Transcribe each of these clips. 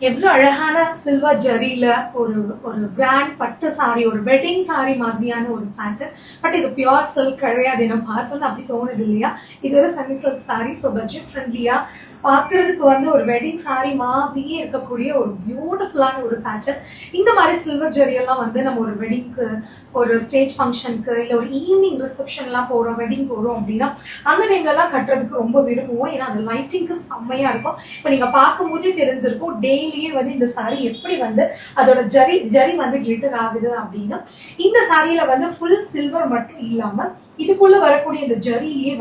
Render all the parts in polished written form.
எவ்வளவு அழகான சில்வர் ஜரியில ஒரு ஒரு கிராண்ட் பட்டு சாரி, ஒரு வெட்டிங் சாரி மாதிரியான ஒரு பேட்டர்ன். பட் இது பியோர் சில்க் கிடையாது. என்ன பார்த்தோன்னு அப்படி தோணுது இல்லையா? இது ஒரு semi silk sorry. So budget ஃப்ரெண்ட்லியா பார்க்கறதுக்கு ஒரு வெட்டிங் சாரி மாதிரியே இருக்கக்கூடிய ஒரு பியூட்டிஃபுல்லான ஒரு பேட்டர்ன். இந்த மாதிரி சில்வர் ஜரியெல்லாம் நம்ம ஒரு வெட்டிங்க்கு, ஒரு ஸ்டேஜ் ஃபங்க்ஷனுக்கு, இல்லை ஒரு ஈவினிங் ரிசப்ஷன்லாம் போகிறோம், வெட்டிங் போகிறோம் அப்படின்னா அந்த டைம்லலாம் கட்டுறதுக்கு ரொம்ப விரும்புவோம். ஏன்னா அந்த லைட்டிங்க்கு செம்மையா இருக்கும். இப்போ நீங்க பார்க்கும்போதே தெரிஞ்சிருக்கும் டெய்லியே இந்த சாரி எப்படி அதோட ஜரி கிளிட்டர் ஆகுது அப்படின்னு. இந்த சாரியில ஃபுல் சில்வர் மட்டும் இல்லாம இதுக்குள்ள வரக்கூடிய இந்த ஜரியிலேயே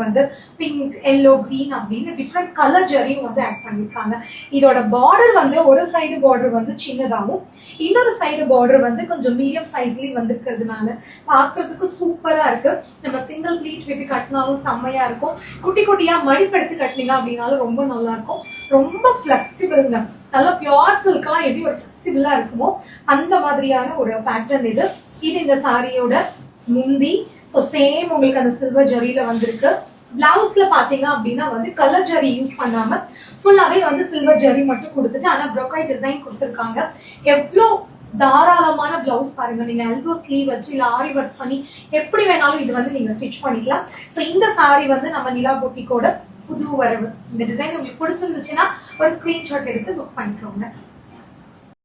பிங்க், எல்லோ, கிரீன் அப்படின்னு டிஃப்ரெண்ட் கலர் ஜரியும் ஆட் பண்ணிருக்காங்க. இதோட பார்டர் ஒரு சைடு பார்டர் சின்னதாகவும் இன்னொரு சைடு பார்டர் கொஞ்சம் மீடியம் சைஸ்லயும் இருக்கிறதுனால பார்க்கறதுக்கு சூப்பரா இருக்கு. நம்ம சிங்கிள் ப்ளீட் விட்டு கட்டினாலும் செம்மையா இருக்கும். குட்டி குட்டியா மடிப்பெடுத்து கட்டினீங்க அப்படின்னாலும் ரொம்ப நல்லா இருக்கும். ரொம்ப பிளெக்சிபிள்ங்க. நல்லா பியோர் சில்க்லாம் எப்படி ஒரு பிளெக்சிபிளா இருக்குமோ அந்த மாதிரியான ஒரு பேட்டர்ன் இது. இந்த சாரியோட முந்தி. ஸோ சேம் உங்களுக்கு அந்த சில்வர் ஜரியில வந்திருக்கு. பிளவுஸ்ல பாத்தீங்க அப்படின்னா கலர் ஜரி யூஸ் பண்ணாம ஃபுல்லாவே சில்வர் ஜரி மட்டும் கொடுத்துட்டு ஆனா ப்ரோக்கைட் டிசைன் கொடுத்துருக்காங்க. எவ்வளோ தாராளமான பிளவுஸ் பாருங்க. நீங்க எல்போ ஸ்லீவ் வச்சு இல்ல ஆரி ஒர்க் பண்ணி எப்படி வேணாலும் இது நீங்க ஸ்டிச் பண்ணிக்கலாம். ஸோ இந்த சாரி நம்ம நிலா பொட்டிக்கோட புது வரவு. இந்த டிசைன் உங்களுக்கு பிடிச்சிருந்துச்சுன்னா ஒரு ஸ்கிரீன்ஷாட் எடுத்து புக் பண்ணிக்கோங்க.